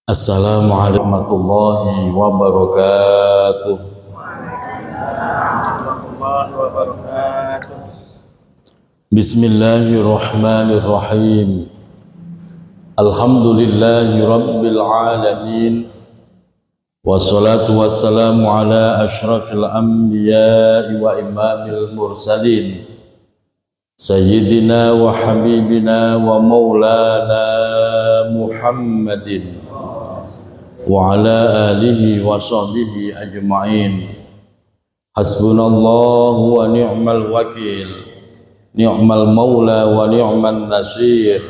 Assalamualaikum warahmatullahi wabarakatuh. Bismillahirrahmanirrahim. Alhamdulillahi rabbil alamin. Wassalatu wassalamu ala asyrafil anbiya'i wa imamil mursalin. Sayyidina wa habibina wa maulana Muhammadin wa ala alihi wa sahbihi ajma'in. Hasbunallahu wa ni'mal wakil, ni'mal maula wa ni'man nasir,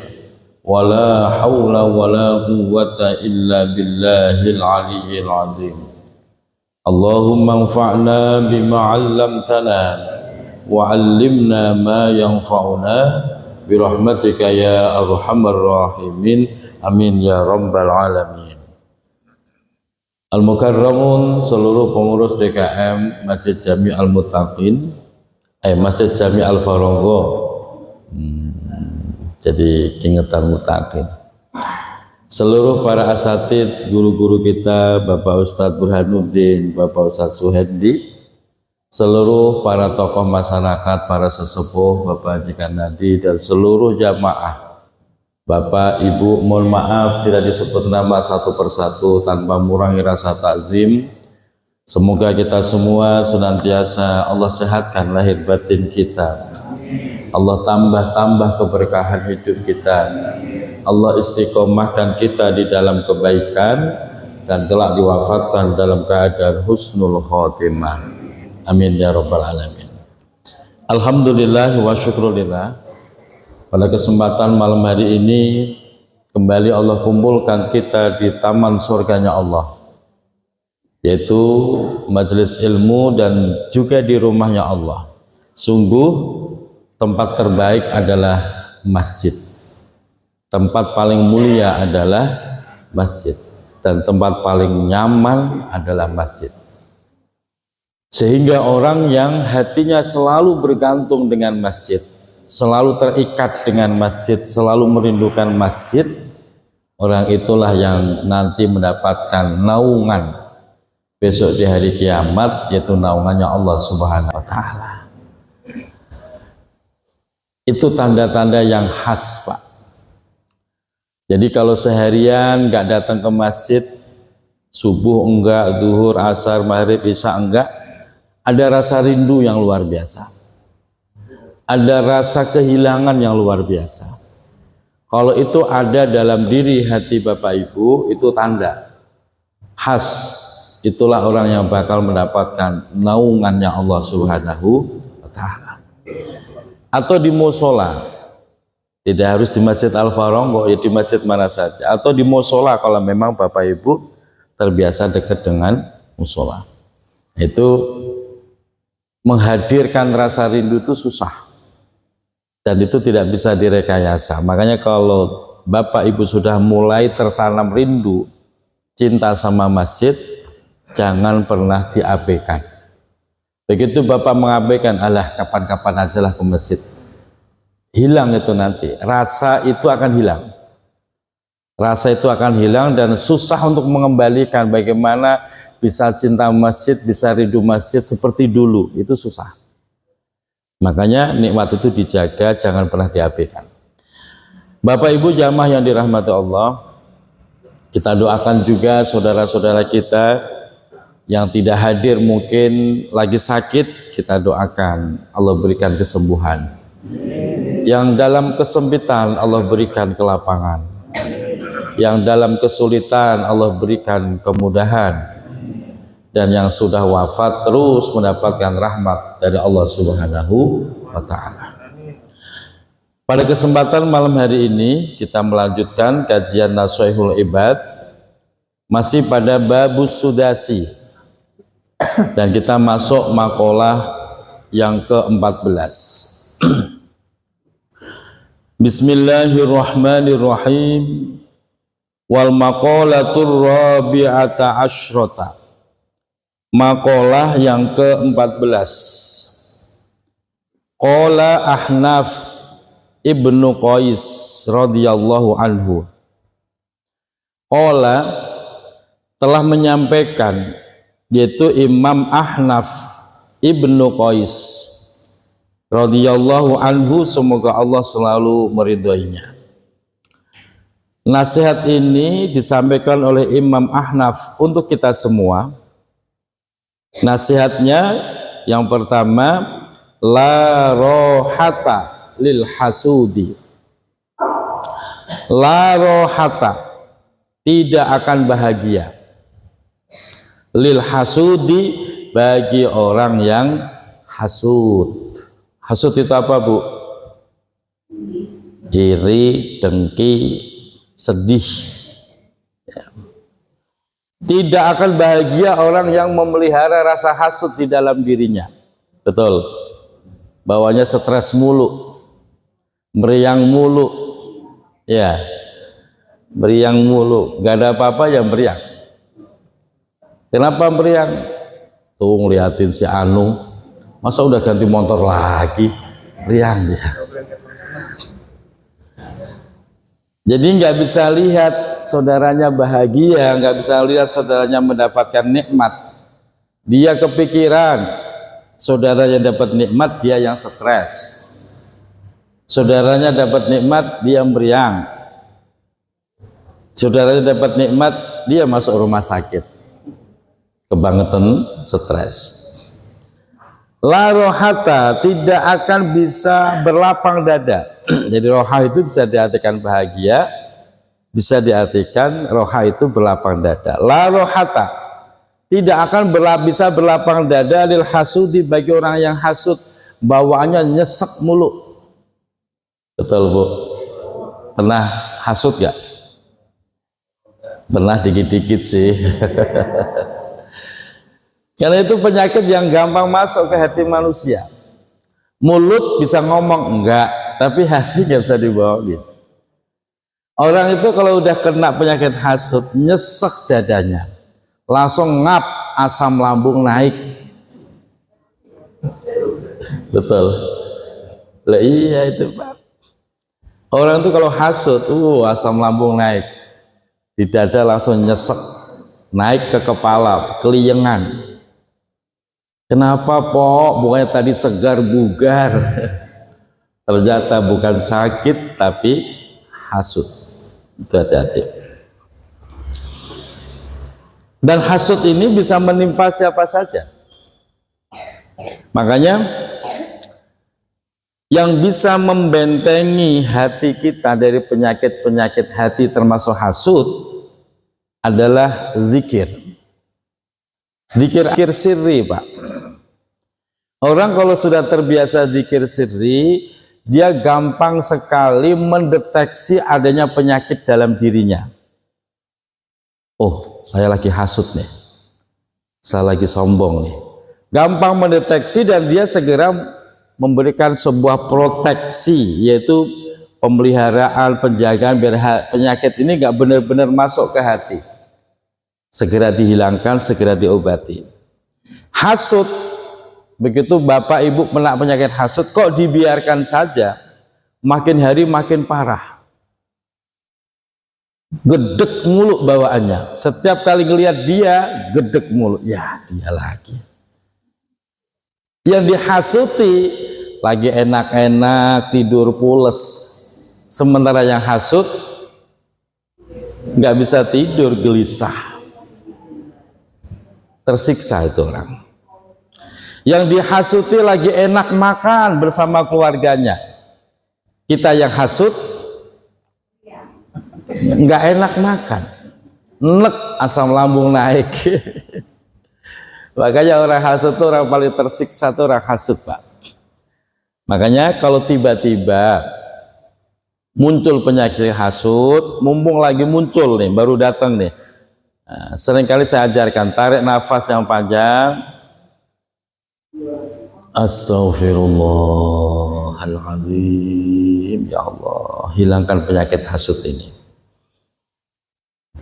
wa la hawla wa la quwwata illa billahil aliyyil azim. Allahumma anfa'na bima 'allamtana wa 'allimna ma yanfa'una birahmatika ya arhamar rahimin. Amin ya rabbal alamin. Al-Mukarramun, seluruh pengurus DKM Masjid Jami Al-Muttaqin, Masjid Jami Al-Farongo, jadi Kingetan Muttaqin. Seluruh para asatid, guru-guru kita, Bapak Ustadz Burhanuddin, Bapak Ustadz Suhendi, seluruh para tokoh masyarakat, para sesepuh, Bapak Haji Kanadi, dan seluruh jamaah. Bapak, Ibu, mohon maaf tidak disebut nama satu persatu tanpa mengurangi rasa takzim. Semoga kita semua senantiasa Allah sehatkan lahir batin kita. Allah tambah keberkahan hidup kita. Allah istiqomahkan kita di dalam kebaikan dan kelak diwafatkan dalam keadaan husnul khotimah. Amin ya rabbal alamin. Alhamdulillah wa syukrulillah. Pada kesempatan malam hari ini kembali Allah kumpulkan kita di taman surganya Allah, yaitu majelis ilmu dan juga di rumahnya Allah. Sungguh tempat terbaik adalah masjid, tempat paling mulia adalah masjid, dan tempat paling nyaman adalah masjid. Sehingga orang yang hatinya selalu bergantung dengan masjid, selalu terikat dengan masjid, selalu merindukan masjid, orang itulah yang nanti mendapatkan naungan besok di hari kiamat, yaitu naungannya Allah Subhanahu wa Ta'ala. Itu tanda-tanda yang khas, Pak. Jadi kalau seharian nggak datang ke masjid, subuh enggak, zuhur, asar, maghrib, isya enggak, ada rasa rindu yang luar biasa. Ada rasa kehilangan yang luar biasa. Kalau itu ada dalam diri hati Bapak Ibu, itu tanda khas. Itulah orang yang bakal mendapatkan naungannya Allah Subhanahu wa Ta'ala. Atau di musola, tidak harus di Masjid Al-Farongo, ya di masjid mana saja. Atau di musola kalau memang Bapak Ibu terbiasa dekat dengan musola. Itu menghadirkan rasa rindu itu susah. Dan itu tidak bisa direkayasa. Makanya kalau Bapak Ibu sudah mulai tertanam rindu, cinta sama masjid, jangan pernah diabaikan. Begitu Bapak mengabaikan, alah kapan-kapan aja lah ke masjid, hilang itu nanti. Rasa itu akan hilang. Rasa itu akan hilang dan susah untuk mengembalikan. Bagaimana bisa cinta masjid, bisa rindu masjid seperti dulu, itu susah. Makanya nikmat itu dijaga, jangan pernah diabaikan. Bapak Ibu jamaah yang dirahmati Allah, kita doakan juga saudara-saudara kita yang tidak hadir, mungkin lagi sakit, kita doakan Allah berikan kesembuhan. Yang dalam kesempitan Allah berikan kelapangan. Yang dalam kesulitan Allah berikan kemudahan. Dan yang sudah wafat terus mendapatkan rahmat dari Allah Subhanahu wa Ta'ala. Pada kesempatan malam hari ini kita melanjutkan kajian Nashihul Ibad, masih pada babus sudasi, dan kita masuk makalah yang ke-14. Bismillahirrahmanirrahim. Wal maqalatur rabi'ata asyrata. Makalah yang ke-14. Qala Ahnaf Ibnu Qais radhiyallahu anhu, qala telah menyampaikan, yaitu Imam Ahnaf Ibnu Qais radhiyallahu anhu, semoga Allah selalu meridhoinya. Nasihat ini disampaikan oleh Imam Ahnaf untuk kita semua. Nasihatnya yang pertama, la rohata lil hasudi. La rohata, tidak akan bahagia, lil hasudi, bagi orang yang hasud. Hasud itu apa, Bu? Iri, dengki, sedih. Tidak akan bahagia orang yang memelihara rasa hasud di dalam dirinya. Betul. Bawanya stres mulu, meriang mulu, ya, meriang mulu, gak ada apa-apa yang meriang. Kenapa meriang? Tuh ngeliatin si Anu, masa udah ganti motor lagi, meriang dia. Jadi nggak bisa lihat saudaranya bahagia, nggak bisa lihat saudaranya mendapatkan nikmat. Dia kepikiran saudaranya dapat nikmat, dia yang stres. Saudaranya dapat nikmat, dia meriang. Saudaranya dapat nikmat, dia masuk rumah sakit, kebangetan, stres. La rohata, tidak akan bisa berlapang dada. Jadi roha itu bisa diartikan bahagia, bisa diartikan roha itu berlapang dada. La rohata, tidak akan bisa berlapang dada lil hasudi, bagi orang yang hasud, bawaannya nyesek mulu. Betul, Bu? Pernah hasud gak? Pernah dikit-dikit sih. Karena itu penyakit yang gampang masuk ke hati manusia. Mulut bisa ngomong enggak, tapi hati nggak bisa dibohongin. Orang itu kalau udah kena penyakit hasud, nyesek dadanya, langsung ngap, asam lambung naik. Betul. Lah iya itu, Pak. Orang itu kalau hasud, asam lambung naik, di dada langsung nyesek, naik ke kepala, keliengan. Kenapa, Pok? Bukannya tadi segar bugar. Ternyata bukan sakit, tapi hasud. Itu hati-hati. Dan hasud ini bisa menimpa siapa saja. Makanya yang bisa membentengi hati kita dari penyakit-penyakit hati termasuk hasud adalah zikir. Zikir sirri, Pak. Orang kalau sudah terbiasa zikir sirri, dia gampang sekali mendeteksi adanya penyakit dalam dirinya. Oh, saya lagi hasud nih, saya lagi sombong nih. Gampang mendeteksi dan dia segera memberikan sebuah proteksi, yaitu pemeliharaan, penjagaan biar penyakit ini nggak benar-benar masuk ke hati. Segera dihilangkan, segera diobati. Hasud, begitu Bapak Ibu kena penyakit hasud, kok dibiarkan saja, makin hari makin parah. Gedek mulu bawaannya. Setiap kali ngelihat dia, gedek mulu. Ya, dia lagi. Yang dihasuti lagi enak-enak tidur pules. Sementara yang hasud nggak bisa tidur, gelisah. Tersiksa itu orang. Yang dihasuti lagi enak makan bersama keluarganya. Kita yang hasud nggak enak makan, nek, asam lambung naik. Makanya orang hasud itu orang paling tersiksa itu orang hasud, Pak. Makanya kalau tiba-tiba muncul penyakit hasud, mumpung lagi muncul nih, baru datang nih, seringkali saya ajarkan, tarik nafas yang panjang, Astaghfirullahaladzim, ya Allah, hilangkan penyakit hasud ini.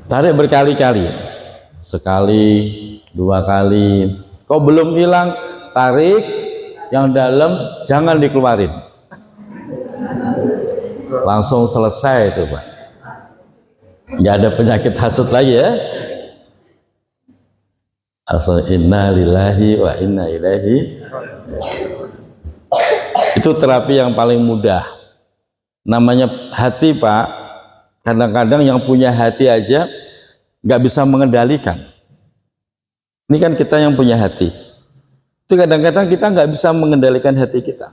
Tarik berkali-kali, sekali, 2 kali. Kok belum hilang, tarik yang dalam, jangan dikeluarin. Langsung selesai itu, Pak. nggak ada penyakit hasud lagi ya. Asal inna lillahi wa inna ilaihi. Itu terapi yang paling mudah. Namanya hati, Pak. Kadang-kadang yang punya hati aja nggak bisa mengendalikan. Ini kan kita yang punya hati. Itu kadang-kadang kita nggak bisa mengendalikan hati kita.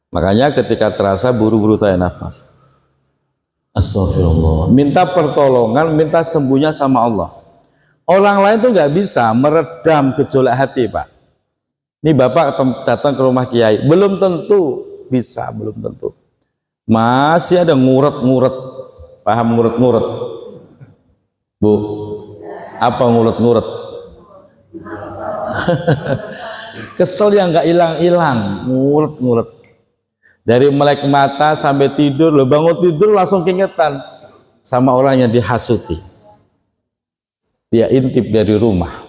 Makanya ketika terasa buru-buru tarik nafas, astagfirullah, minta pertolongan, minta sembuhnya sama Allah. Orang lain tuh nggak bisa meredam gejolak hati, Pak. Ini Bapak datang ke rumah Kiai, belum tentu bisa, belum tentu. Masih ada nguret-nguret, paham nguret-nguret? Bu, apa nguret-nguret? Kesel yang nggak hilang-hilang, nguret-nguret. Dari melek mata sampai tidur, lo bangun tidur langsung keingetan sama orang yang dihasuti. Dia intip dari rumah.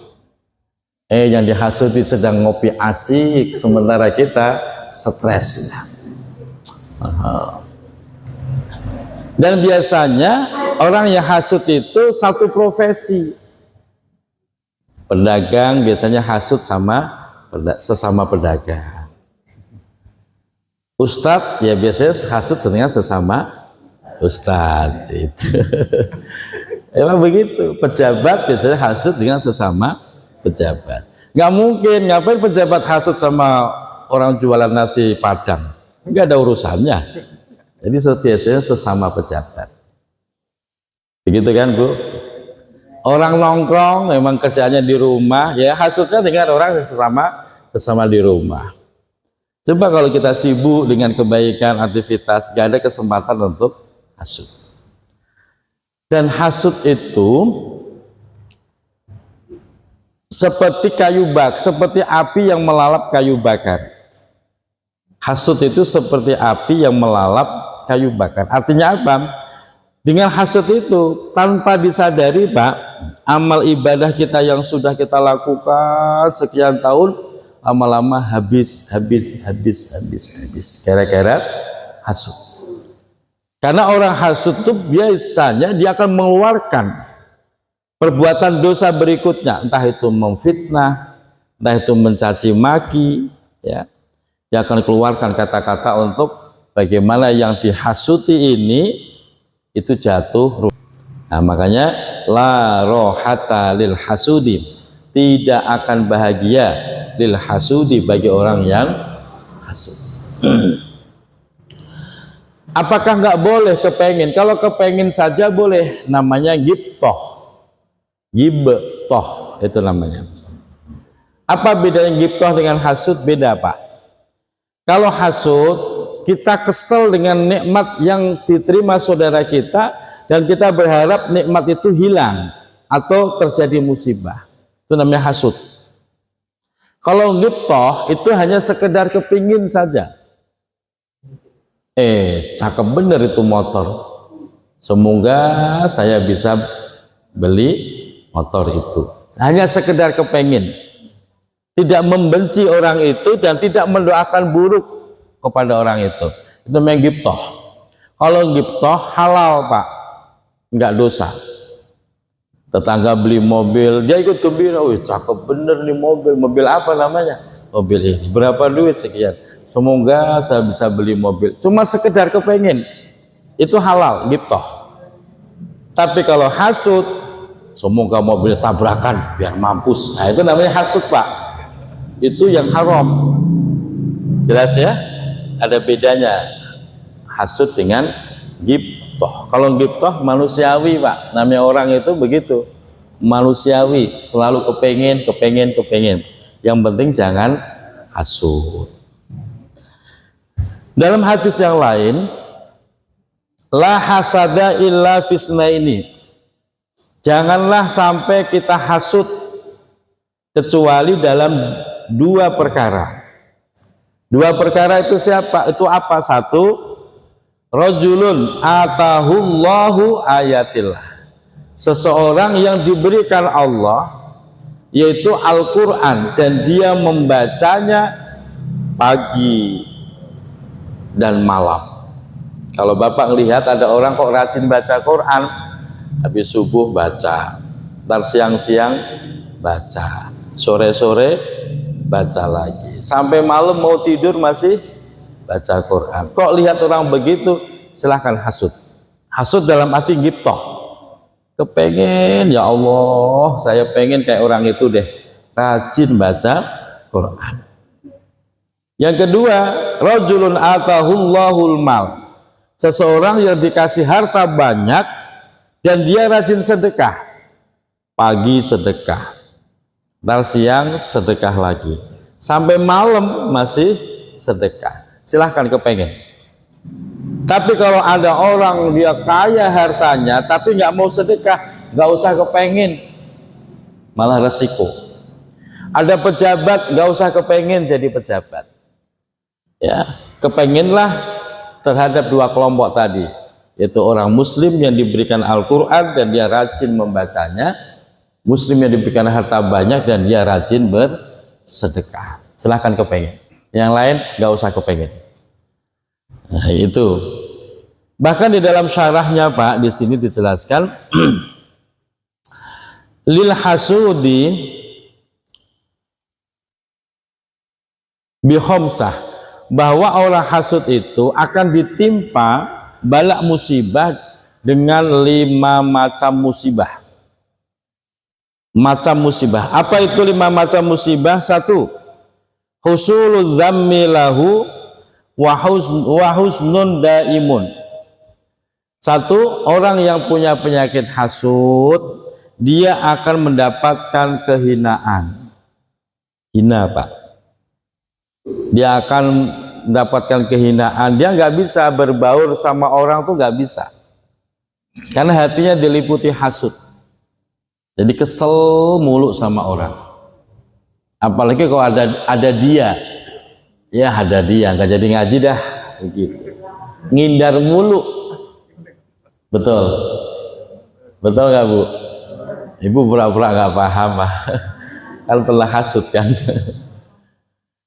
Yang dihasuti sedang ngopi asik, sementara kita stres. Dan biasanya orang yang hasut itu satu profesi. Pedagang biasanya hasut sama sesama pedagang. Ustadz ya biasanya hasut dengan sesama ustadz itu. Emang begitu. Pejabat biasanya hasut dengan sesama pejabat. Nggak mungkin, ngapain pejabat hasut sama orang jualan nasi padang? Nggak ada urusannya. Jadi biasanya sesama pejabat. Begitu kan, Bu? Orang nongkrong memang kerjanya di rumah, ya hasutnya dengan orang sesama di rumah. Coba kalau kita sibuk dengan kebaikan, aktivitas, gak ada kesempatan untuk hasut. Dan hasut itu seperti seperti api yang melalap kayu bakar. Hasut itu seperti api yang melalap kayu bakar. Artinya apa? Dengan hasut itu tanpa disadari, Pak, amal ibadah kita yang sudah kita lakukan sekian tahun lama-lama habis kira-kira hasut. Karena orang hasut itu biasanya dia akan mengeluarkan perbuatan dosa berikutnya, entah itu memfitnah, entah itu mencaci maki, ya. Dia akan keluarkan kata-kata untuk bagaimana yang dihasuti ini itu jatuh. Nah, makanya la rohata lil hasudi, tidak akan bahagia lil hasudi bagi orang yang hasud. Apakah nggak boleh kepengen? Kalau kepengen saja boleh, namanya gibtoh. Gibtoh itu namanya. Apa bedanya gibtoh dengan hasud? Beda, Pak. Kalau hasud, kita kesel dengan nikmat yang diterima saudara kita dan kita berharap nikmat itu hilang atau terjadi musibah. Itu namanya hasud. Kalau gibtoh itu hanya sekedar kepingin saja. Cakep bener itu motor. Semoga saya bisa beli motor itu. Hanya sekedar kepingin. Tidak membenci orang itu dan tidak mendoakan buruk kepada orang itu. Itu namanya gibtoh. Kalau gibtoh halal, Pak. Enggak dosa. Tetangga beli mobil, dia ikut gembira. Wih, cakep bener nih mobil. Mobil apa namanya? Mobil ini. Berapa duit? Sekian. Semoga saya bisa beli mobil. Cuma sekedar kepengen. Itu halal, gibtoh. Tapi kalau hasud, semoga mobil tabrakan biar mampus. Nah, itu namanya hasud, Pak. Itu yang haram. Jelas ya? Ada bedanya hasud dengan gibtoh. Kalau gibtoh manusiawi, Pak. Namanya orang itu begitu. Manusiawi, selalu kepengen. Yang penting jangan hasud. Dalam hadis yang lain, la hasada illa fisnaini. Janganlah sampai kita hasud kecuali dalam dua perkara. Dua perkara itu siapa? Itu apa? Satu, rajulun atahullahu ayatillah. Seseorang yang diberikan Allah, yaitu Al-Quran, dan dia membacanya pagi dan malam. Kalau Bapak lihat ada orang kok rajin baca Quran, habis subuh baca, ntar siang-siang baca, sore-sore baca lagi, sampai malam mau tidur masih baca Quran. Kok lihat orang begitu, silahkan hasud. Hasud dalam arti ghibthah, kepengen, ya Allah saya pengen kayak orang itu deh, rajin baca Quran. Yang kedua, rajulun atahullahul mal, seseorang yang dikasih harta banyak dan dia rajin sedekah. Pagi sedekah, ntar siang sedekah lagi, sampai malam masih sedekah, silahkan kepengen. Tapi kalau ada orang dia kaya hartanya tapi nggak mau sedekah, nggak usah kepengen, malah resiko. Ada pejabat, nggak usah kepengen jadi pejabat. Ya, kepengenlah terhadap dua kelompok tadi, yaitu orang muslim yang diberikan Al-Quran dan dia rajin membacanya, muslim yang diberikan harta banyak dan dia rajin bersedekah. Silahkan kepengen. Yang lain nggak usah kepengen. Nah, itu. Bahkan di dalam syarahnya Pak, di sini dijelaskan lil hasudi bihomsah, bahwa orang hasud itu akan ditimpa balak musibah dengan 5 macam musibah. Macam musibah. Apa itu 5 macam musibah? 1. Husulul dzammi lahu wa husnun daimun. 1, orang yang punya penyakit hasud, dia akan mendapatkan kehinaan. Hina Pak, dia akan mendapatkan kehinaan. Dia nggak bisa berbaur sama orang tuh, nggak bisa, karena hatinya diliputi hasud. Jadi kesel mulu sama orang. Apalagi kalau ada dia, ya ada dia nggak jadi ngaji dah, begitu. Ngindar mulu. Betul, betul nggak Bu? Ibu pura-pura nggak paham, kan telah hasud kan.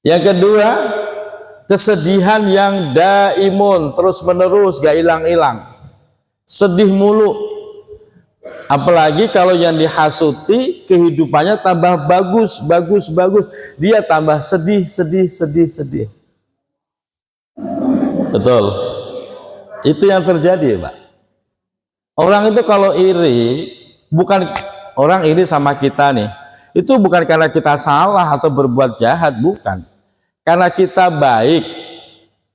Yang kedua, kesedihan yang daimun, terus menerus, gak hilang-hilang, sedih mulu. Apalagi kalau yang dihasuti kehidupannya tambah bagus, dia tambah sedih. Betul, itu yang terjadi Pak. Orang itu kalau iri, bukan orang iri sama kita nih, itu bukan karena kita salah atau berbuat jahat, bukan. Karena kita baik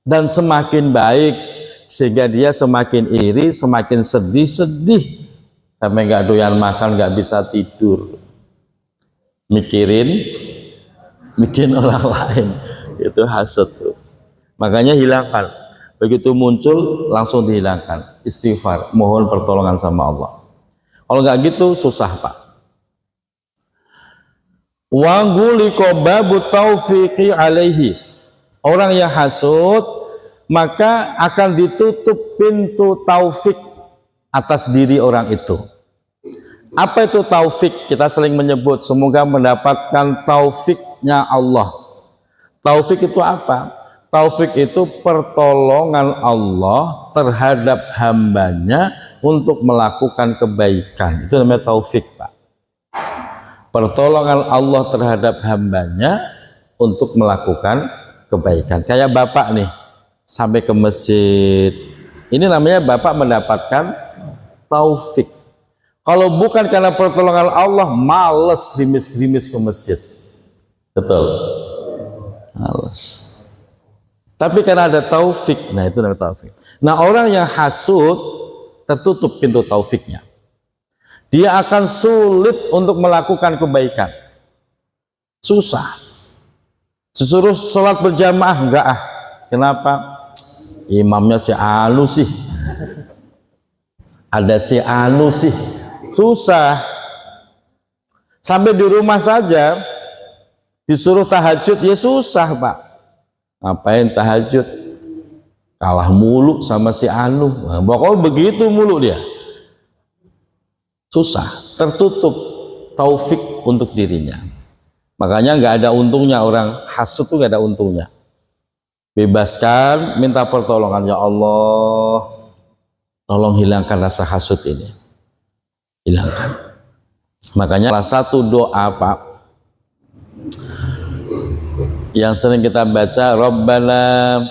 dan semakin baik sehingga dia semakin iri, semakin sedih, sampai nggak doyan makan, nggak bisa tidur, mikirin orang lain. Itu hasud tuh. Makanya hilangkan. Begitu muncul langsung dihilangkan, istighfar, mohon pertolongan sama Allah. Kalau nggak gitu susah Pak. Wa ghuliqa babu taufiqi alaihi, orang yang hasud maka akan ditutup pintu taufik atas diri orang itu. Apa itu taufik? Kita sering menyebut semoga mendapatkan taufiknya Allah. Taufik itu apa? Taufik itu pertolongan Allah terhadap hambanya untuk melakukan kebaikan. Itu namanya taufik Pak. Pertolongan Allah terhadap hambanya untuk melakukan kebaikan. Kayak Bapak nih, sampai ke masjid, ini namanya Bapak mendapatkan taufik. Kalau bukan karena pertolongan Allah, males gerimis-gerimis ke masjid. Betul, males. Tapi karena ada taufik, nah itu namanya taufik. Nah orang yang hasud, tertutup pintu taufiknya. Dia akan sulit untuk melakukan kebaikan. Susah. Disuruh sholat berjamaah, enggak ah. Kenapa? Imamnya si anu sih. Ada si anu sih. Susah. Sampai di rumah saja disuruh tahajud, ya susah Pak. Ngapain tahajud? Kalah mulu sama si anu. Nah, pokoknya begitu mulu dia. Susah, tertutup taufik untuk dirinya. Makanya nggak ada untungnya orang hasud tuh, nggak ada untungnya. Bebaskan, minta pertolongan, ya Allah, tolong hilangkan rasa hasud ini. hilangkan. Makanya salah satu doa Pak yang sering kita baca, Rabbana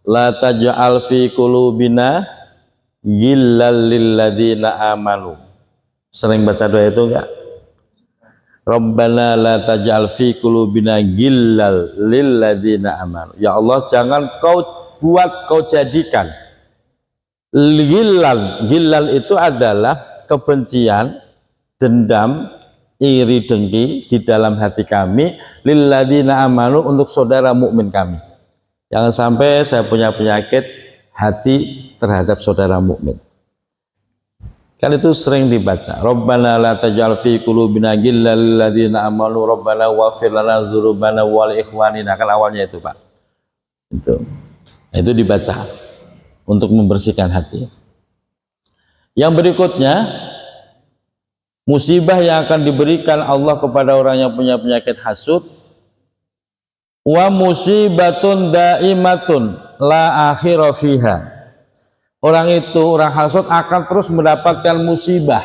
la taj'al fi qulubina ghillal lil ladzina amanu. Sering baca doa itu enggak? Rabbana la taj'al fi qulubina ghillal lil ladzina amanu. Ya Allah, jangan kau jadikan Gillal itu adalah kebencian, dendam, iri dengki di dalam hati kami lilladzina amanu, untuk saudara mukmin kami. Jangan sampai saya punya penyakit hati terhadap saudara mukmin. Kan itu sering dibaca. Rabbana la taj'al fi qulubina ghillal lilladzina amanu rabbana waghfir lana dzunubana wa li ikhwanina. Kan awalnya itu Pak. Itu dibaca untuk membersihkan hati. Yang berikutnya, musibah yang akan diberikan Allah kepada orang yang punya penyakit hasud, wa musibatun daimatun la akhira fiha. Orang itu, orang hasud akan terus mendapatkan musibah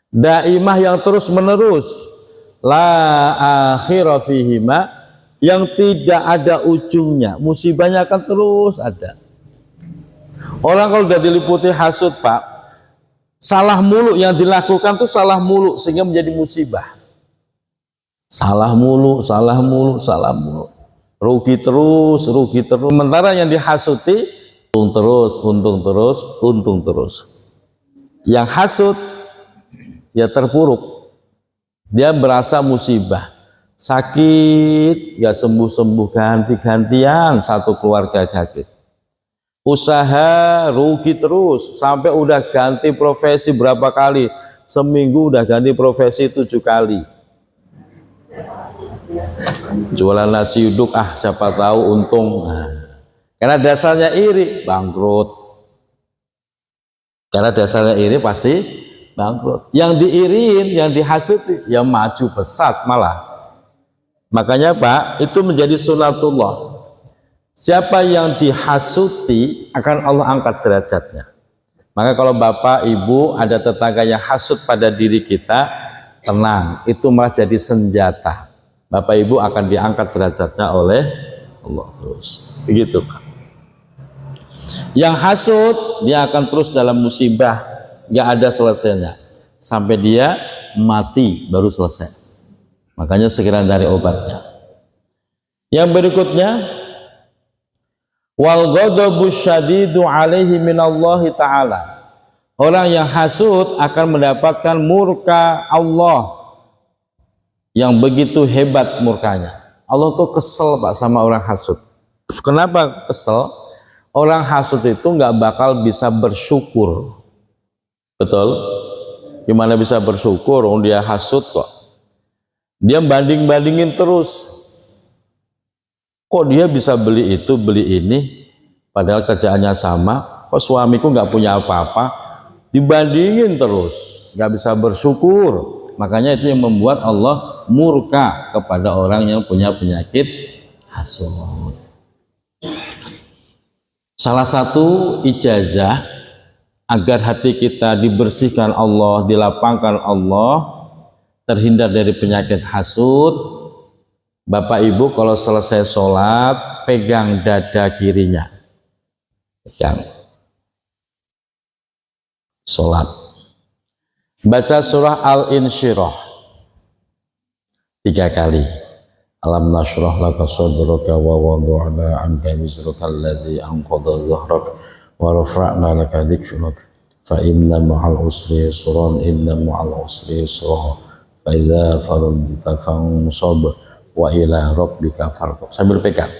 daimah yang terus menerus, la akhira fihima, yang tidak ada ujungnya. Musibahnya akan terus ada. Orang kalau sudah diliputi hasud Pak, salah mulu yang dilakukan tuh salah mulu sehingga menjadi musibah. Salah mulu, salah mulu, salah mulu. Rugi terus, rugi terus. Sementara yang dihasuti untung terus, untung terus, untung terus. Yang hasud ya terpuruk. Dia berasa musibah. Sakit, ya sembuh-sembuh, ganti-gantian, satu keluarga sakit. Usaha rugi terus, sampai udah ganti profesi berapa kali, seminggu udah ganti profesi 7 kali. Jualan nasi uduk, siapa tahu untung. Karena dasarnya iri, bangkrut. Karena dasarnya iri pasti bangkrut. Yang diiriin, yang dihasuti, yang maju pesat malah. Makanya Pak, itu menjadi sunatullah. Siapa yang dihasuti akan Allah angkat derajatnya. Maka kalau Bapak, Ibu ada tetangga yang hasut pada diri kita, tenang, itu malah jadi senjata. Bapak Ibu akan diangkat derajatnya oleh Allah terus. Begitu Pak. Yang hasut dia akan terus dalam musibah, nggak ada selesainya sampai dia mati baru selesai. Makanya segera dari obatnya. Yang berikutnya, wal ghadabu syadidu alaihi minallahi ta'ala. Orang yang hasud akan mendapatkan murka Allah yang begitu hebat murkanya. Allah tuh kesel Pak sama orang hasud. Kenapa kesel? Orang hasud itu nggak bakal bisa bersyukur. Betul? Gimana bisa bersyukur? Dia hasud kok. Dia banding-bandingin terus. Kok dia bisa beli itu, beli ini, padahal kerjaannya sama. Kok suamiku nggak punya apa-apa? Dibandingin terus, nggak bisa bersyukur. Makanya itu yang membuat Allah murka kepada orang yang punya penyakit hasud. Salah satu ijazah agar hati kita dibersihkan Allah, dilapangkan Allah, terhindar dari penyakit hasud. Bapak Ibu kalau selesai sholat, pegang dada kirinya. Pegang. Sholat. Baca surah Al-Insyirah 3 kali. Alam nashrah laka sadraka wa wada'na anka wizraka alladhi anqadha dhahrak wa rafa'na laka dhikrak fa inna ma'al usri yusran inna ma'al usri yusra fa idza faragta fansab wa ila rabbika farghab. Sambil pegang.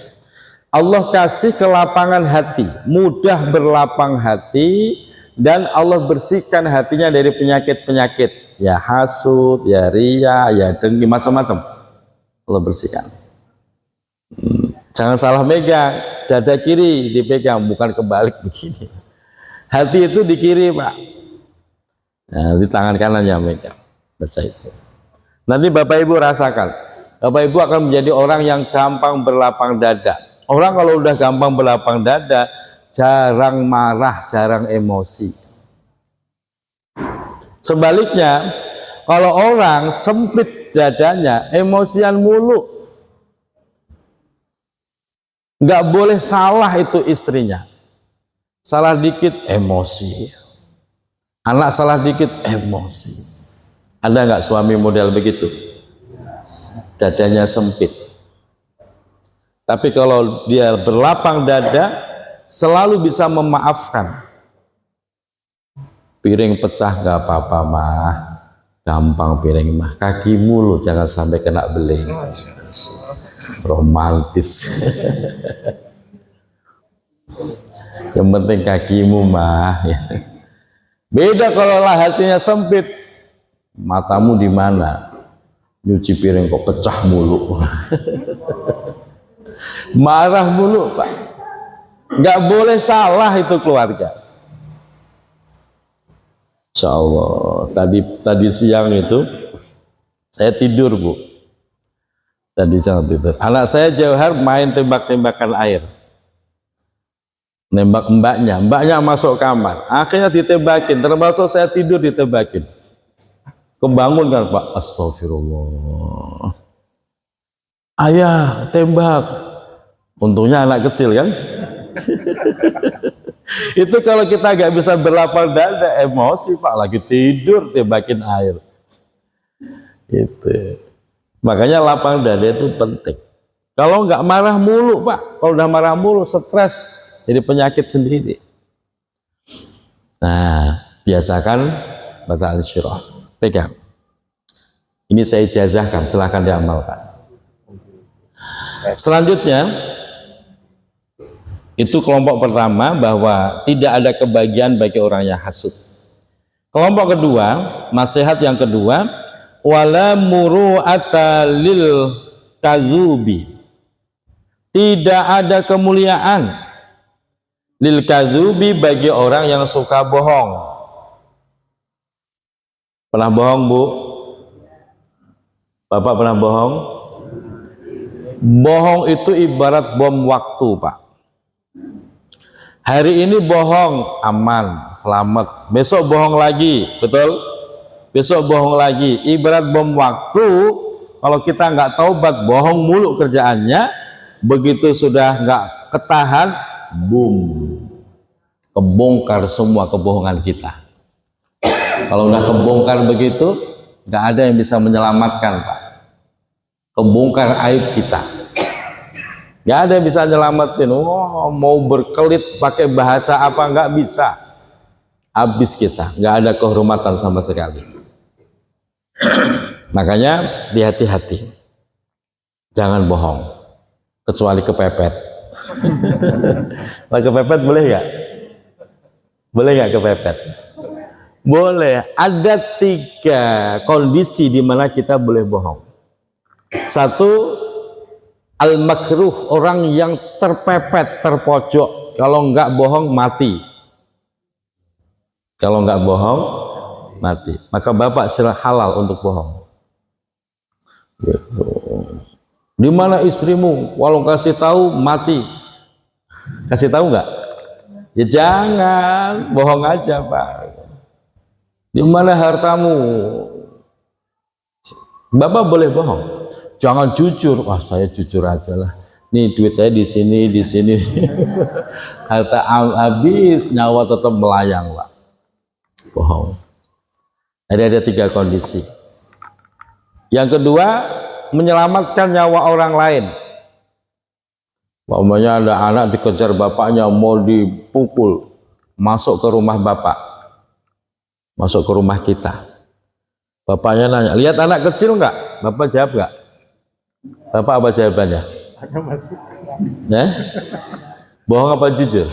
Allah kasih kelapangan hati, mudah berlapang hati, dan Allah bersihkan hatinya dari penyakit-penyakit, ya hasud, ya ria, ya dengki, macam-macam. Allah bersihkan. Jangan salah megang, dada kiri dipegang, bukan kebalik begini. Hati itu di kiri Pak. Nah, di tangan kanannya megang. Baca itu. Nanti Bapak Ibu rasakan. Bapak Ibu akan menjadi orang yang gampang berlapang dada. Orang kalau udah gampang berlapang dada, jarang marah, jarang emosi. Sebaliknya, kalau orang sempit dadanya, emosian mulu, nggak boleh salah itu istrinya. Salah dikit emosi, anak salah dikit emosi. Ada nggak suami model begitu? Dadanya sempit. Tapi kalau dia berlapang dada, selalu bisa memaafkan. Piring pecah nggak apa-apa mah, gampang piring mah. Kakimu lo jangan sampai kena beling. Romantis. Yang penting kakimu mah. Beda kalau lah hatinya sempit. Matamu di mana? Nyuci piring kok pecah mulu. Marah mulu Pak. Nggak boleh salah itu keluarga. Insya Allah, tadi siang itu saya tidur Bu. Tadi siang tidur. Anak saya Jauhar main tembak-tembakan air. Nembak mbaknya masuk kamar. Akhirnya ditembakin, termasuk saya tidur ditembakin. Kebangun kan Pak, astagfirullah. Ayah tembak. Untungnya anak kecil kan. Itu kalau kita nggak bisa berlapang dada, emosi Pak, lagi tidur tembakin air. Itu. Makanya lapang dada itu penting. Kalau nggak marah mulu Pak, kalau udah marah mulu stres, jadi penyakit sendiri. Nah, biasakan baca al-syirah. Pegang. Ini saya ijazahkan, silahkan diamalkan. Selanjutnya, itu kelompok pertama bahwa tidak ada kebahagiaan bagi orang yang hasud. Kelompok kedua, nasihat yang kedua, wala muru'ata lil kadzubi. Tidak ada kemuliaan lil kadzubi bagi orang yang suka bohong. Pernah bohong Bu? Bapak pernah bohong? Bohong itu ibarat bom waktu Pak. Hari ini bohong, aman, selamat. Besok bohong lagi, betul? Besok bohong lagi. Ibarat bom waktu, kalau kita nggak taubat, bohong mulu kerjaannya, begitu sudah nggak ketahan, boom, kebongkar semua kebohongan kita. Kalau udah kebongkar begitu, nggak ada yang bisa menyelamatkan, Pak. Kebongkar aib kita. Nggak ada yang bisa nyelamatin. Oh, mau berkelit pakai bahasa apa nggak bisa. Habis kita, nggak ada kehormatan sama sekali. Makanya hati-hati, jangan bohong, kecuali kepepet. Kalau kepepet boleh nggak? Boleh nggak kepepet? Boleh. Ada 3 kondisi di mana kita boleh bohong. Satu, al-makruh, orang yang terpepet, terpojok. Kalau nggak bohong mati. Kalau nggak bohong mati. Maka Bapak sila halal untuk bohong. Gitu. Di mana istrimu? Walau kasih tahu mati. Kasih tahu nggak? Ya jangan, bohong aja Pak. Di mana hartamu? Bapak boleh bohong. Jangan jujur. Wah, saya jujur aja lah. Nih duit saya di sini, di sini. Harta habis, nyawa tetap melayang, Pak. Bohong. Ada 3 kondisi. Yang kedua, menyelamatkan nyawa orang lain. Umpamanya ada anak dikejar bapaknya, mau dipukul, masuk ke rumah bapak, masuk ke rumah kita. Bapaknya nanya, lihat anak kecil nggak? Bapak jawab nggak? Bapak apa jawabannya? Masuk. Bohong apa jujur?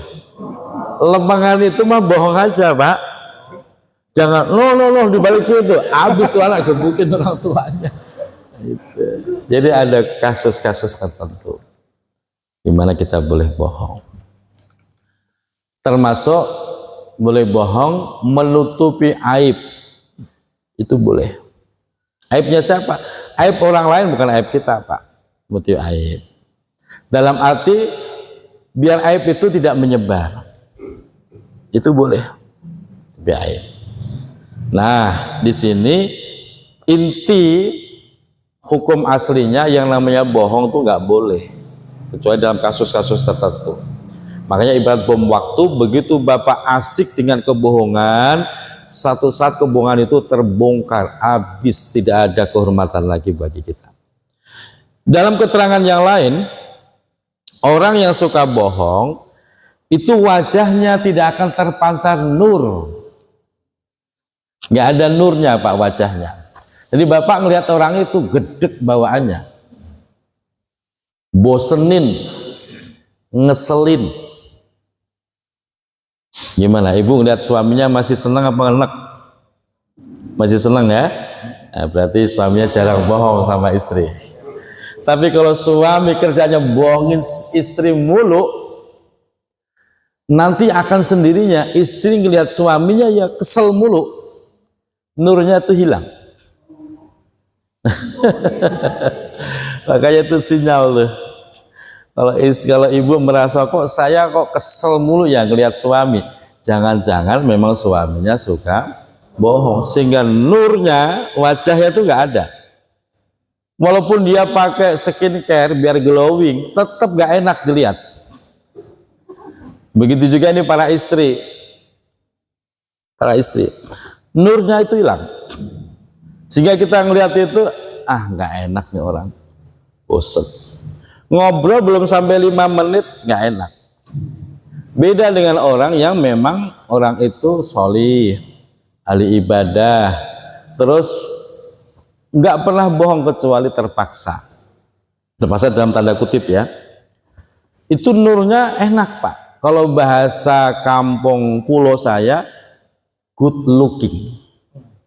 Lempangan itu mah bohong aja Pak. Jangan no di balik itu. Habis tuh anak gebukin orang tuanya. Gitu. Jadi ada kasus-kasus tertentu di mana kita boleh bohong. Termasuk boleh bohong menutupi aib. Itu boleh. Aibnya siapa? Aib orang lain bukan aib kita Pak. Menutupi aib. Dalam arti biar aib itu tidak menyebar. Itu boleh. Menutupi aib. Nah, di sini inti hukum aslinya yang namanya bohong tuh nggak boleh, kecuali dalam kasus-kasus tertentu. Makanya ibarat bom waktu, begitu Bapak asik dengan kebohongan, satu saat kebohongan itu terbongkar, habis, tidak ada kehormatan lagi bagi kita. Dalam keterangan yang lain, orang yang suka bohong itu wajahnya tidak akan terpancar nur, nggak ada nurnya Pak wajahnya. Jadi Bapak ngelihat orang itu gedek bawaannya, bosenin, ngeselin. Gimana ibu ngelihat suaminya masih senang apa enak? Masih senang ya? Nah, berarti suaminya jarang bohong sama istri. Tapi kalau suami kerjanya bohongin istri mulu, nanti akan sendirinya istri ngelihat suaminya ya kesel mulu, nurnya tuh hilang. Makanya itu sinyal tuh. Kalau ibu merasa kok saya kok kesel mulu ya ngelihat suami, jangan-jangan memang suaminya suka bohong sehingga nurnya wajahnya itu nggak ada. Walaupun dia pakai skincare biar glowing, tetap nggak enak dilihat. Begitu juga ini para istri, nurnya itu hilang, sehingga kita ngelihat itu nggak enak nih orang, bosen. Ngobrol belum sampai 5 menit nggak enak. Beda dengan orang yang memang orang itu sholih, ahli ibadah, terus nggak pernah bohong kecuali terpaksa dalam tanda kutip ya. Itu nurnya enak Pak. Kalau bahasa kampung pulau saya, good looking.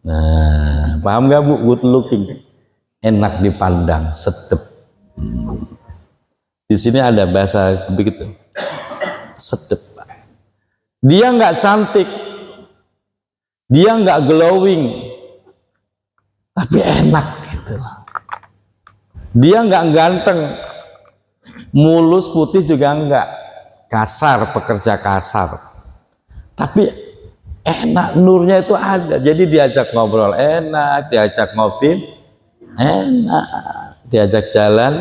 Nah, paham nggak Bu? Good looking, enak dipandang, sedep. Di sini ada bahasa begitu, sedep. Dia nggak cantik, dia nggak glowing, tapi enak gitu. Dia nggak ganteng, mulus putih juga nggak, kasar, pekerja kasar, tapi enak, nurnya itu ada. Jadi diajak ngobrol enak, diajak ngopi enak, diajak jalan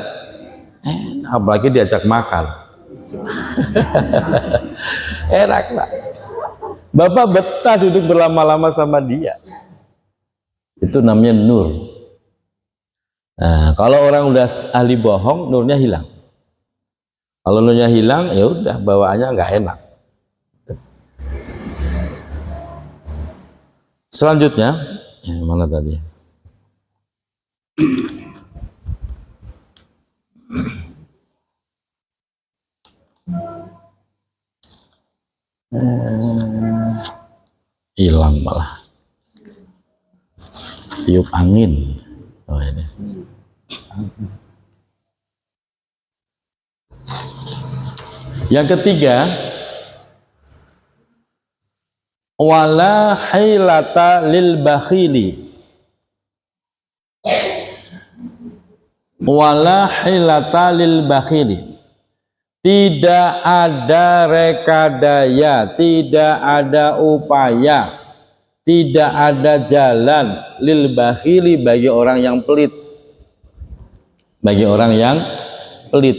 enak, apalagi diajak makan. Enak Pak. Bapak betah duduk berlama-lama sama dia. Itu namanya nur. Nah, kalau orang udah ahli bohong, nurnya hilang. Kalau nurnya hilang, ya udah bawaannya nggak enak. Selanjutnya, yang mana tadi? Hilang malah, tiup angin. Oh ini. Yang ketiga, wala hailata lil bakhili, wala hailata lil bakhili. Tidak ada rekadaya, tidak ada upaya, tidak ada jalan lil bakhili bagi orang yang pelit. Bagi orang yang pelit.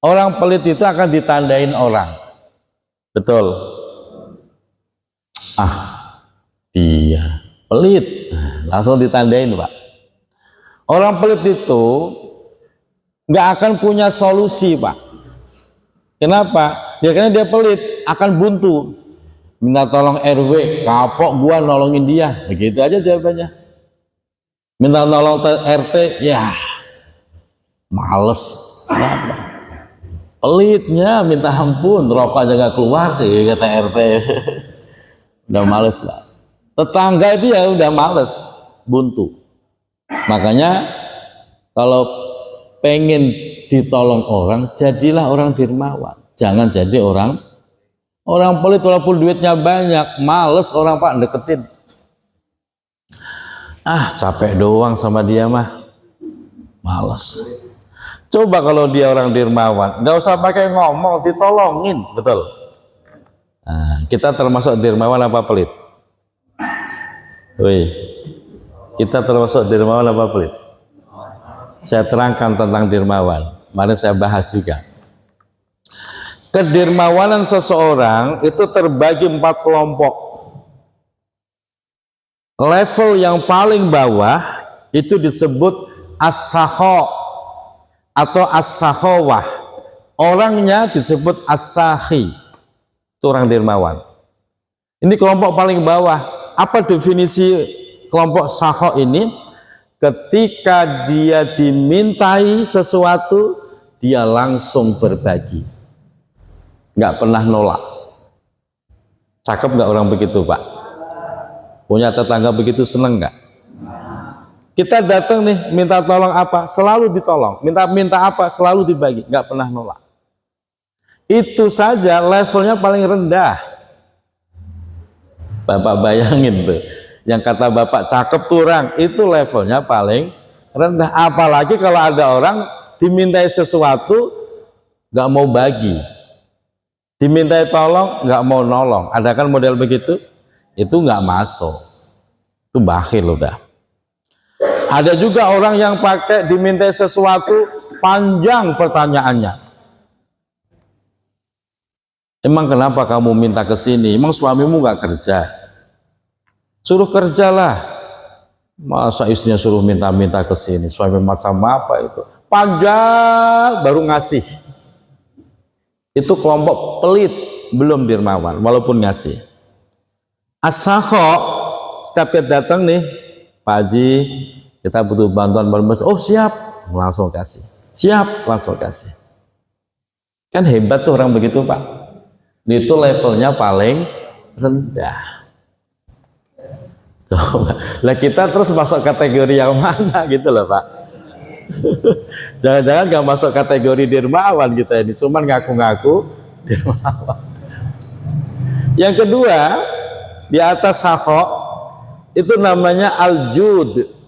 Orang pelit itu akan ditandain orang. Betul. Dia pelit. Langsung ditandain Pak. Orang pelit itu nggak akan punya solusi Pak. Kenapa? Ya karena dia pelit, akan buntu. Minta tolong RW, kapok gua nolongin dia. Begitu aja jawabannya. Minta tolong RT, ya males. Kenapa? Pelitnya minta ampun, rokok aja gak keluar, kata RT. Udah males lah. Tetangga itu ya udah males, buntu. Makanya kalau pengen ditolong orang, jadilah orang dermawan. Jangan jadi orang pelit, walaupun duitnya banyak, males orang Pak deketin. Capek doang sama dia mah, males. Coba kalau dia orang dermawan, nggak usah pakai ngomong, ditolongin, betul. Kita termasuk dermawan apa pelit? Wih, kita termasuk dermawan apa pelit? Saya terangkan tentang dermawan. Mari saya bahas juga. Kedermawanan seseorang itu terbagi 4 kelompok. Level yang paling bawah itu disebut as-sakha atau as-sakhawah. Orangnya disebut as-sakhi. Itu orang dermawan. Ini kelompok paling bawah. Apa definisi kelompok sakha ini? Ketika dia dimintai sesuatu, dia langsung berbagi. Nggak pernah nolak. Cakep nggak orang begitu, Pak? Punya tetangga begitu, seneng nggak? Kita datang nih, minta tolong apa? Selalu ditolong. Minta apa? Selalu dibagi. Nggak pernah nolak. Itu saja levelnya paling rendah. Bapak bayangin tuh, yang kata Bapak cakep tuh orang, itu levelnya paling rendah. Apalagi kalau ada orang dimintai sesuatu nggak mau bagi, dimintai tolong nggak mau nolong. Ada kan model begitu? Itu nggak masuk, itu bakhil udah. Ada juga orang yang pakai dimintai sesuatu panjang pertanyaannya. Emang kenapa kamu minta ke sini? Emang suamimu nggak kerja? Suruh kerjalah. Masa istrinya suruh minta-minta ke sini? Suami macam apa itu? Panjang baru ngasih. Itu kelompok pelit, belum dermawan, walaupun ngasih. As-sakha, setiap kita datang nih, Pak Haji, kita butuh bantuan bermes. Oh siap, langsung kasih. Siap, langsung kasih. Kan hebat tuh orang begitu, Pak. Itu levelnya paling rendah. Lah kita terus masuk kategori yang mana gitu loh, Pak? Jangan-jangan gak masuk kategori dermawan kita ini, cuman ngaku-ngaku dermawan. Yang kedua, di atas sakha itu namanya al-jud.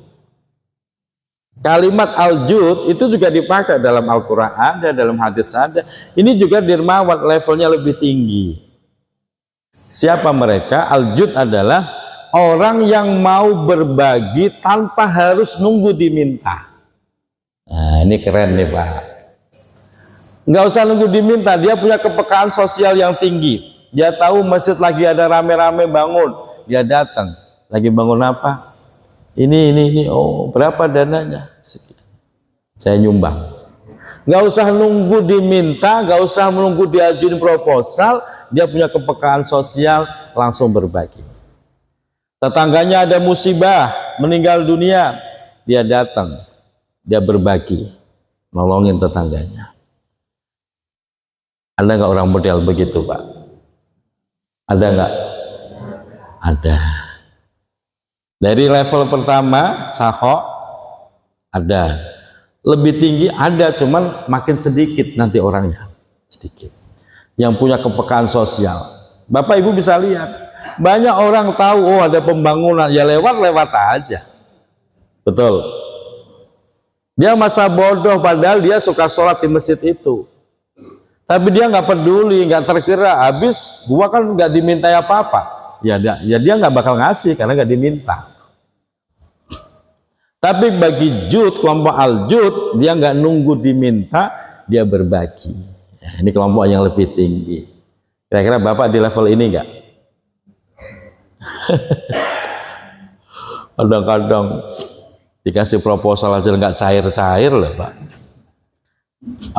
Kalimat al-jud itu juga dipakai dalam Al-Quran dan dalam hadis ada. Ini juga dermawan, levelnya lebih tinggi. Siapa mereka? Al-jud adalah orang yang mau berbagi tanpa harus nunggu diminta. Nah, ini keren nih, Pak. Nggak usah nunggu diminta, dia punya kepekaan sosial yang tinggi. Dia tahu masjid lagi ada rame-rame bangun, dia datang. Lagi bangun apa? Ini, oh berapa dananya? Sekian. Saya nyumbang. Nggak usah nunggu diminta, nggak usah menunggu diajuin proposal, dia punya kepekaan sosial, langsung berbagi. Tetangganya ada musibah, meninggal dunia, dia datang, dia berbagi, nolongin tetangganya. Ada nggak orang model begitu, Pak? Ada nggak? Ada. Dari level pertama, sakha, ada. Lebih tinggi ada, cuman makin sedikit nanti orangnya. Sedikit. Yang punya kepekaan sosial. Bapak Ibu bisa lihat, banyak orang tahu, oh ada pembangunan, ya lewat-lewat aja. Betul. Dia masa bodoh, padahal dia suka sholat di masjid itu. Tapi dia nggak peduli, nggak terkira. Habis gua kan nggak dimintai apa-apa. Ya dia nggak bakal ngasih karena nggak diminta. Tapi bagi jud, kelompok al-jud, dia nggak nunggu diminta, dia berbagi. Ya, ini kelompok yang lebih tinggi. Kira-kira Bapak di level ini nggak? Kadang-kadang dikasih proposal aja nggak cair-cair loh, Pak.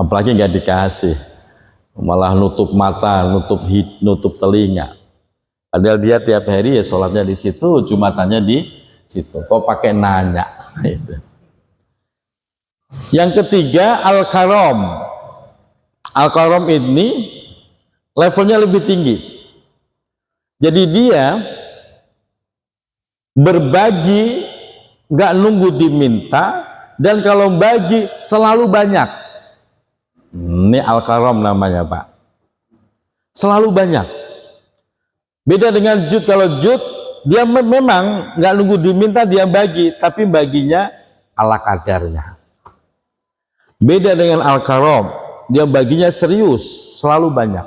Apalagi nggak dikasih, malah nutup mata, nutup telinga. Padahal dia tiap hari ya sholatnya di situ, jumatannya di situ. Kok pakai nanya? Yang ketiga, al-karam. Al-karam ini levelnya lebih tinggi. Jadi dia berbagi, nggak nunggu diminta, dan kalau bagi selalu banyak. Ini al-karam namanya, Pak. Selalu banyak. Beda dengan jud. Kalau jud dia memang nggak nunggu diminta, dia bagi, tapi baginya ala kadarnya. Beda dengan al-karam, dia baginya serius, selalu banyak.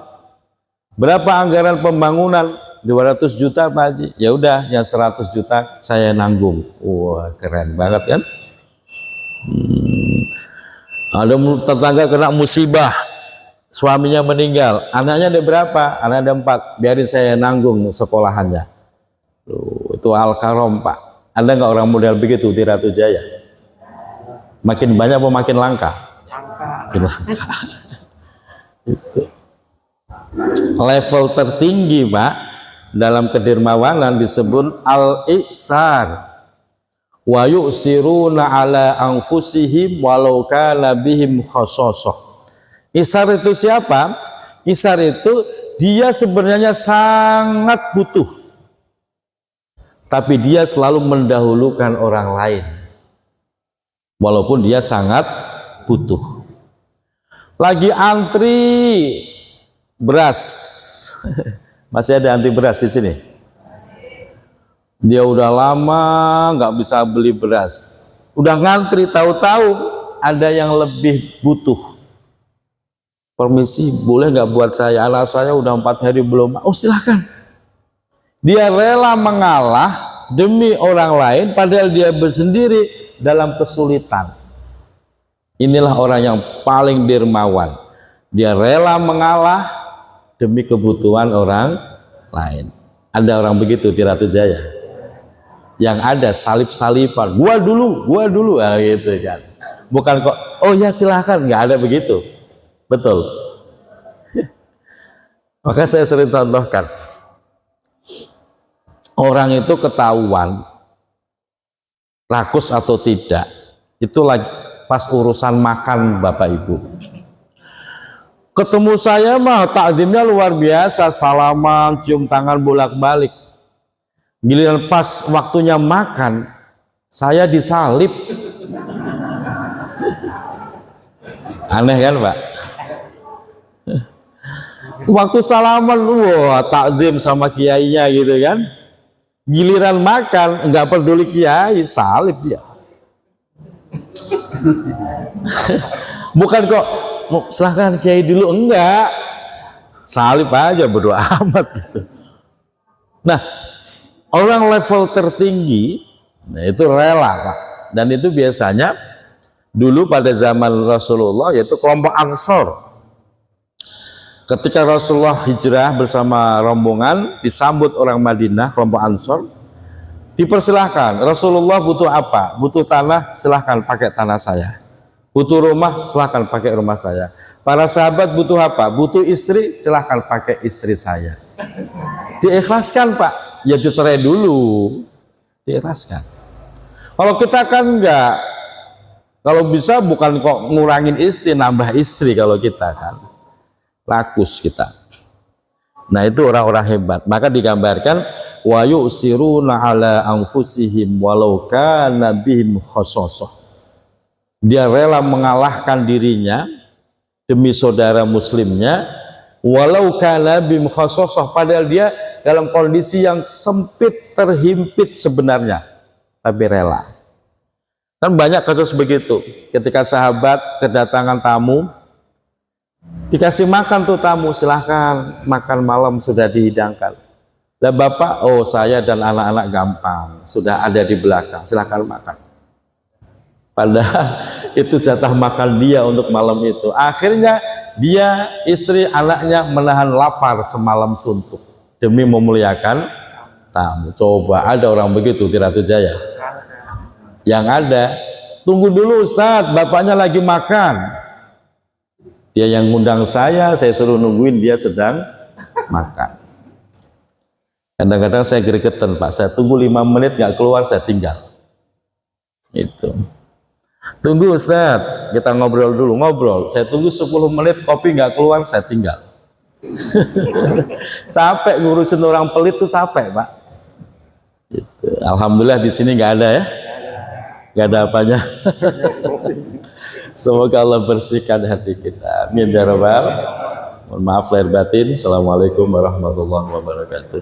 Berapa anggaran pembangunan? 200 juta Pak Haji. Ya udah, yang 100 juta saya nanggung. Wah, keren banget kan? Ada tetangga kena musibah, suaminya meninggal, anaknya ada berapa? Anaknya ada 4, biarin saya nanggung sekolahannya. Loh, itu Al-Karom Pak. Ada nggak orang model begitu di Ratu Jaya? Makin banyak apa makin langka? Makin langka. Itu. Level tertinggi Pak dalam kedermawanan disebut al-ihsar. Wa yu'siruna ala anfusihim walau kana bihim khassasah. Ihsar itu siapa? Ihsar itu dia sebenarnya sangat butuh, tapi dia selalu mendahulukan orang lain walaupun dia sangat butuh. Lagi antri beras, masih ada antri beras di sini. Dia udah lama nggak bisa beli beras, udah ngantri, tahu-tahu ada yang lebih butuh. Permisi, boleh nggak buat saya, anak saya udah 4 hari belum. Oh silahkan. Dia rela mengalah demi orang lain padahal dia bersendiri dalam kesulitan. Inilah orang yang paling dermawan. Dia rela mengalah demi kebutuhan orang lain. Ada orang begitu di Ratu Jaya. Yang ada salip-salipan, gua dulu, nah, gitu kan. Bukan kok, oh ya silahkan, nggak ada begitu. Betul. Maka saya sering contohkan, orang itu ketahuan rakus atau tidak, itu lagi pas urusan makan Bapak Ibu. Ketemu saya mah takzimnya luar biasa, salaman, cium tangan bolak-balik. Giliran pas waktunya makan, saya disalib. Aneh kan Pak? Waktu salaman, wah takzim sama kiainya gitu kan. Giliran makan, nggak peduli kiai, salib dia. Bukan kok, silahkan kiai dulu, enggak. Salib aja, berdoa amat gitu. Nah, orang level tertinggi, nah itu rela Pak. Dan itu biasanya dulu pada zaman Rasulullah, yaitu kelompok Ansor. Ketika Rasulullah hijrah bersama rombongan, disambut orang Madinah, kelompok Ansor, dipersilahkan. Rasulullah butuh apa? Butuh tanah, silahkan pakai tanah saya. Butuh rumah, silahkan pakai rumah saya. Para sahabat butuh apa? Butuh istri, silahkan pakai istri saya. Diikhlaskan Pak. Ya dicerai dulu, diikhlaskan. Kalau kita kan enggak, kalau bisa bukan kok ngurangin istri, nambah istri. Kalau kita kan rakus kita. Nah itu orang-orang hebat. Maka digambarkan wa yu'siruna ala anfusihim walau kana bihim khassasah. Dia rela mengalahkan dirinya demi saudara muslimnya walau kana bihim khassasah, padahal dia dalam kondisi yang sempit, terhimpit sebenarnya, tapi rela. Kan banyak kasus begitu. Ketika sahabat kedatangan tamu, dikasih makan tuh tamu, silahkan makan malam sudah dihidangkan. Lah Bapak, oh saya dan anak-anak gampang, sudah ada di belakang, silahkan makan. Padahal itu jatah makan dia untuk malam itu. Akhirnya dia, istri, anaknya menahan lapar semalam suntuk demi memuliakan tamu. Coba ada orang begitu di Ratu Jaya? Yang ada, tunggu dulu Ustadz, bapaknya lagi makan. Dia yang ngundang saya suruh nungguin dia sedang makan. Kadang-kadang saya gregetan Pak, saya tunggu 5 menit nggak keluar, saya tinggal. Itu. Tunggu Ustadz, kita ngobrol dulu, ngobrol. Saya tunggu 10 menit, kopi nggak keluar, saya tinggal. Capek ngurusin orang pelit tuh, capek Pak. Gitu. Alhamdulillah di sini nggak ada ya, nggak ada apanya. Semoga Allah bersihkan hati kita. Amin ya rabbal. Mohon maaf lahir batin. Assalamualaikum warahmatullahi wabarakatuh.